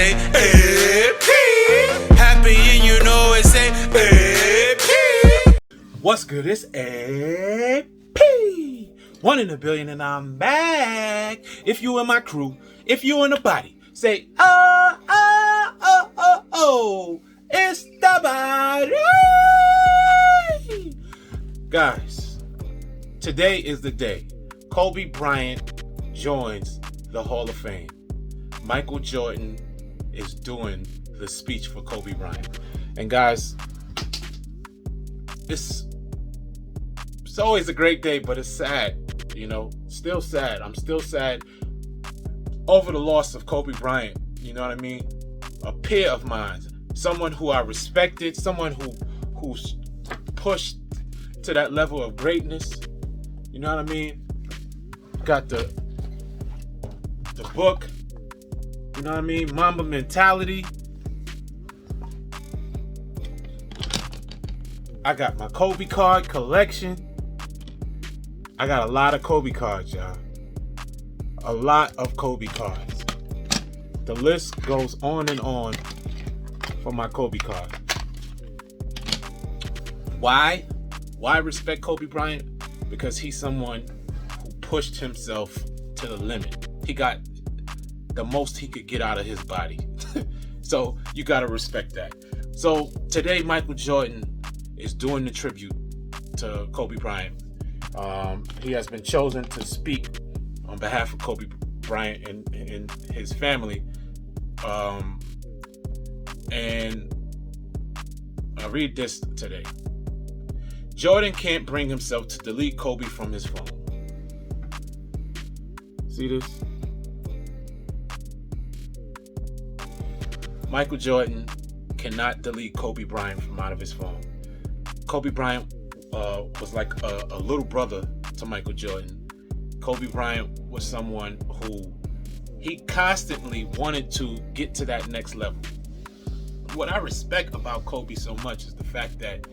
a AP. Happy and you know it's a AP. What's good? It's AP. 1 in a billion and I'm back. If you in my crew, if you in the body, say oh, it's the body. Guys, today is the day Kobe Bryant joins the Hall of Fame. Michael Jordan is doing the speech for Kobe Bryant. And guys, it's always a great day, but it's sad, still sad. I'm still sad over the loss of Kobe Bryant, you know what I mean? A peer of mine, someone who I respected, someone who's pushed to that level of greatness, you know what I mean? Got the book, you know what I mean? Mamba Mentality. I got my Kobe card collection. I got a lot of Kobe cards, y'all. A lot of Kobe cards. The list goes on and on for my Kobe card. Why? Why respect Kobe Bryant? Because he's someone who pushed himself to the limit. He got the most he could get out of his body. So you gotta respect that. So today Michael Jordan is doing the tribute to Kobe Bryant. He has been chosen to speak on behalf of Kobe Bryant and his family. And I read this today. Jordan can't bring himself to delete Kobe from his phone. See this? Michael Jordan cannot delete Kobe Bryant from out of his phone. Kobe Bryant was like a little brother to Michael Jordan. Kobe Bryant was someone who he constantly wanted to get to that next level. What I respect about Kobe so much is the fact that,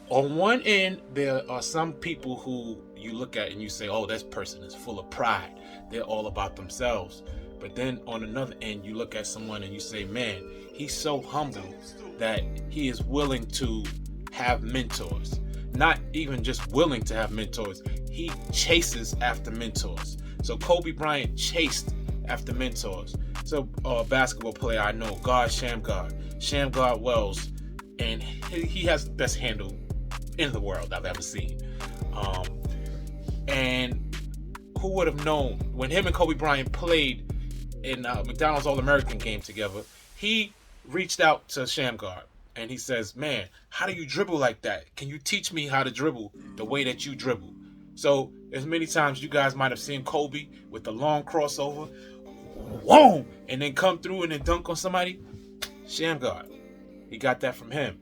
on one end, there are some people who you look at and you say, oh, this person is full of pride. They're all about themselves. But then on another end, you look at someone and you say, man, he's so humble that he is willing to have mentors. Not even just willing to have mentors. He chases after mentors. So Kobe Bryant chased after mentors. So a basketball player I know, Shamgar Wells, and he has the best handle in the world I've ever seen. And who would have known when him and Kobe Bryant played in McDonald's All-American game together, he reached out to Shamgar and he says, man, how do you dribble like that? Can you teach me how to dribble the way that you dribble? So as many times you guys might have seen Kobe with the long crossover, whoa, and then come through and then dunk on somebody. Shamgar, he got that from him.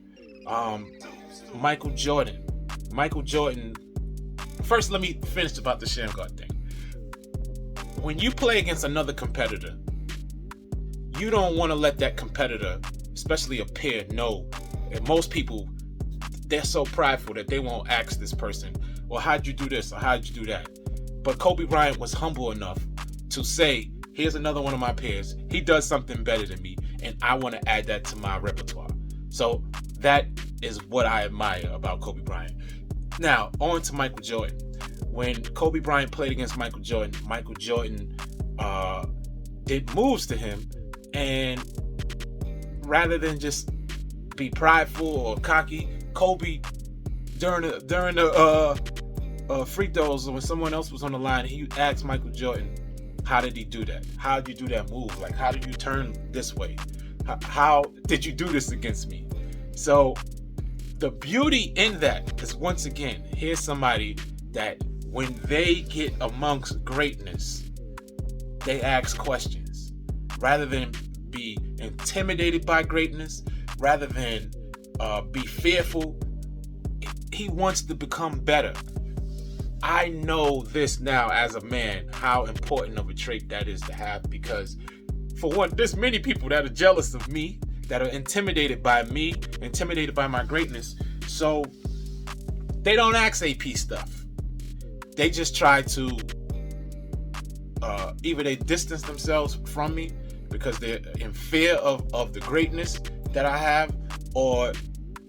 Michael Jordan. First, let me finish about the Shamgar thing. When you play against another competitor, you don't want to let that competitor, especially a peer, know. And most people, they're so prideful that they won't ask this person, well, how'd you do this or how'd you do that? But Kobe Bryant was humble enough to say, here's another one of my peers. He does something better than me, and I want to add that to my repertoire. So that is what I admire about Kobe Bryant. Now, on to Michael Jordan. When Kobe Bryant played against Michael Jordan did moves to him, and rather than just be prideful or cocky, Kobe during the free throws when someone else was on the line, he asked Michael Jordan, how did he do that? How did you do that move? Like, how did you turn this way? How did you do this against me? So the beauty in that is, once again, here's somebody that when they get amongst greatness, they ask questions. Rather than be intimidated by greatness, rather than be fearful, he wants to become better. I know this now as a man, how important of a trait that is to have, because for one, there's many people that are jealous of me, that are intimidated by me, intimidated by my greatness. So they don't ask AP stuff. They just try to either they distance themselves from me because they're in fear of the greatness that I have, or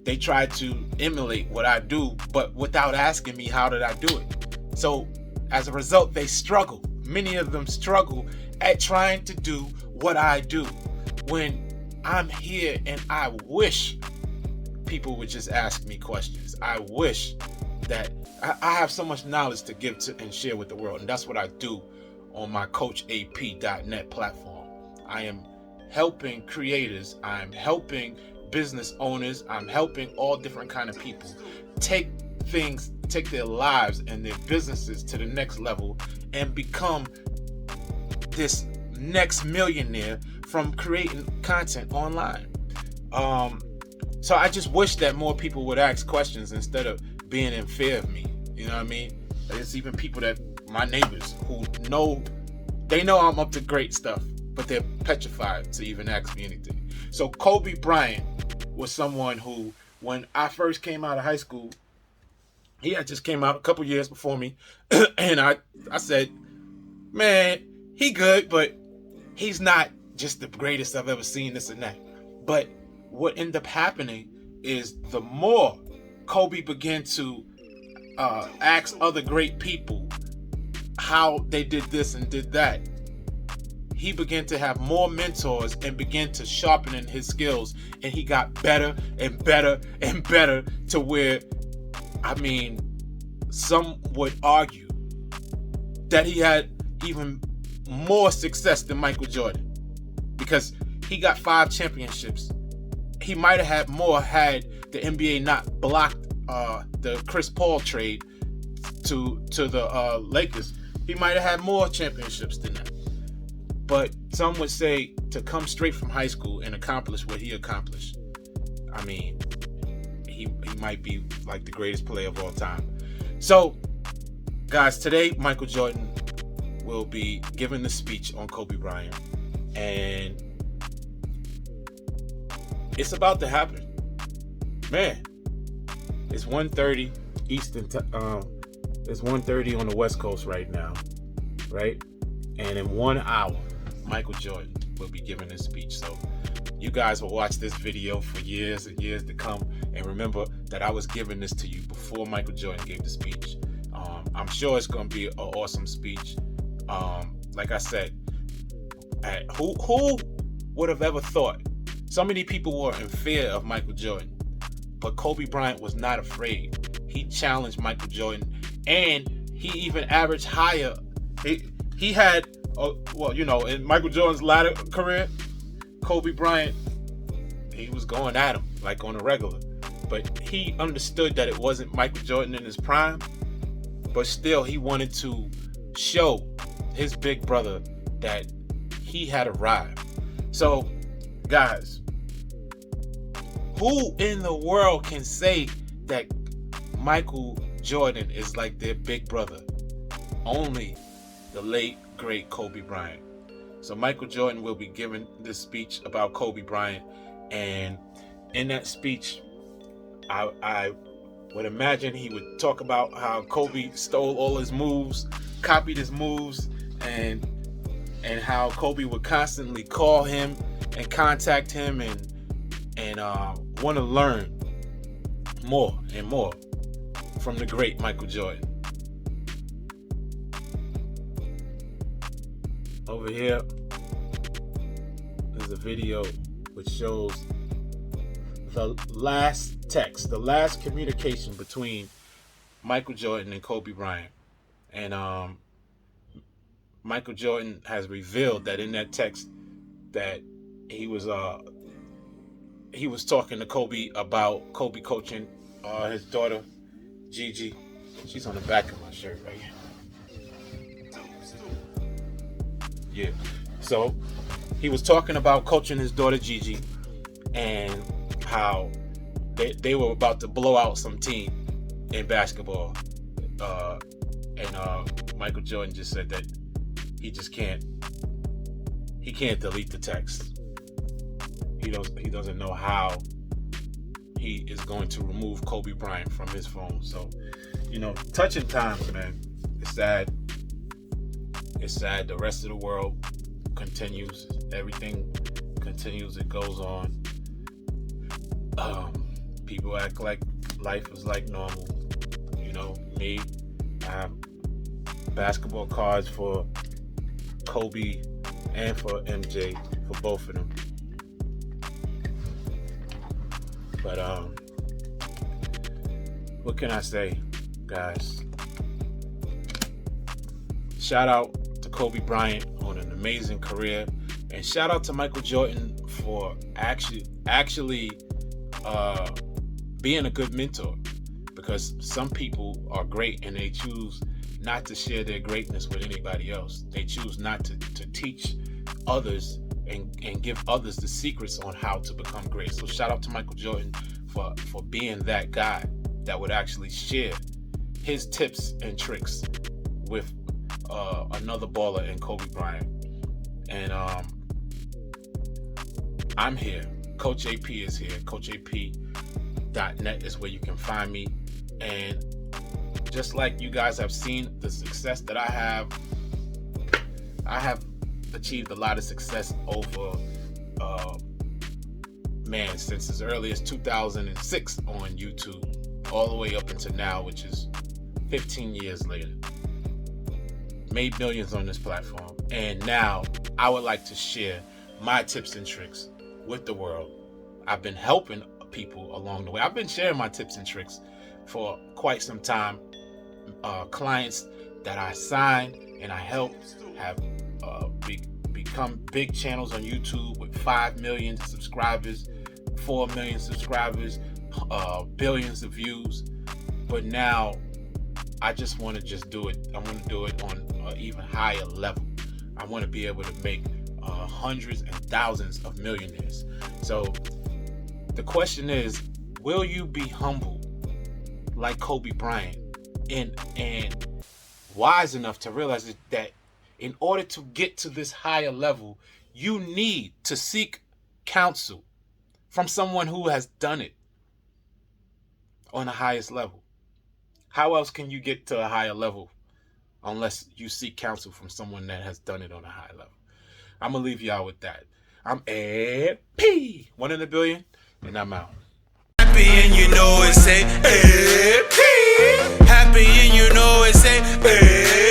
they try to emulate what I do, but without asking me how did I do it. So as a result, they struggle. Many of them struggle at trying to do what I do, when I'm here and I wish people would just ask me questions. I wish that I have so much knowledge to give to and share with the world, and that's what I do on my CoachAP.net platform. I am helping creators, I'm helping business owners, I'm helping all different kind of people take their lives and their businesses to the next level and become this next millionaire from creating content online. So I just wish that more people would ask questions instead of being in fear of me. You know what I mean? There's even people that, my neighbors, who know I'm up to great stuff, but they're petrified to even ask me anything. So Kobe Bryant was someone who, when I first came out of high school, he had just came out a couple years before me, and I said, man, he good, but he's not just the greatest I've ever seen, this and that. But what ended up happening is the more Kobe began to ask other great people how they did this and did that, he began to have more mentors and began to sharpen his skills, and he got better and better and better to where, I mean, some would argue that he had even more success than Michael Jordan, because he got 5 championships. He might have had more had the NBA not blocked the Chris Paul trade to the Lakers. He might have had more championships than that. But some would say, to come straight from high school and accomplish what he accomplished, I mean, he might be like the greatest player of all time. So, guys, today Michael Jordan will be giving the speech on Kobe Bryant, and it's about to happen. Man, it's 1:30 Eastern. It's 1:30 on the West Coast right now, right? And in 1 hour, Michael Jordan will be giving his speech. So you guys will watch this video for years and years to come, and remember that I was giving this to you before Michael Jordan gave the speech. I'm sure it's going to be an awesome speech. Like I said, who would have ever thought? So many people were in fear of Michael Jordan, but Kobe Bryant was not afraid. He challenged Michael Jordan, and he even averaged higher. He had, in Michael Jordan's latter career, Kobe Bryant, he was going at him like on a regular. But he understood that it wasn't Michael Jordan in his prime, but still he wanted to show his big brother that he had arrived. So, guys, who in the world can say that Michael Jordan is like their big brother? Only the late, great Kobe Bryant. So Michael Jordan will be giving this speech about Kobe Bryant, and in that speech, I would imagine he would talk about how Kobe stole all his moves, copied his moves, and how Kobe would constantly call him and contact him and want to learn more and more from the great Michael Jordan. Over here, there's a video which shows the last text, the last communication between Michael Jordan and Kobe Bryant. And Michael Jordan has revealed that in that text that he was talking to Kobe about Kobe coaching his daughter Gigi. She's on the back of my shirt right here. Yeah. So he was talking about coaching his daughter Gigi and how they were about to blow out some team in basketball. And Michael Jordan just said that he can't delete the text. He doesn't know how he is going to remove Kobe Bryant from his phone. So, touching times, man. It's sad. it's sad. The rest of the world continues. Everything continues. It goes on. People act like life is like normal. You know, me, I have basketball cards for Kobe and for MJ, for both of them. But what can I say, guys? Shout out to Kobe Bryant on an amazing career, and shout out to Michael Jordan for actually being a good mentor, because some people are great and they choose not to share their greatness with anybody else. They choose not to teach others and give others the secrets on how to become great. So shout out to Michael Jordan for being that guy that would actually share his tips and tricks with another baller in Kobe Bryant. And I'm here. Coach AP is here. CoachAP.net is where you can find me. And just like you guys have seen the success that I have achieved a lot of success over since as early as 2006 on YouTube, all the way up until now, which is 15 years later. Made millions on this platform, and now I would like to share my tips and tricks with the world. I've been helping people along the way. I've been sharing my tips and tricks for quite some time. Clients that I signed and I helped have become big channels on YouTube with 5 million subscribers, 4 million subscribers, billions of views. But now I just want to do it. I want to do it on an even higher level. I want to be able to make hundreds and thousands of millionaires. So the question is, will you be humble like Kobe Bryant and wise enough to realize that in order to get to this higher level, you need to seek counsel from someone who has done it on the highest level? How else can you get to a higher level unless you seek counsel from someone that has done it on a high level? I'm going to leave y'all with that. I'm AP, 1 in a billion, and I'm out. Happy and you know it's a AP. Happy and you know it's a AP.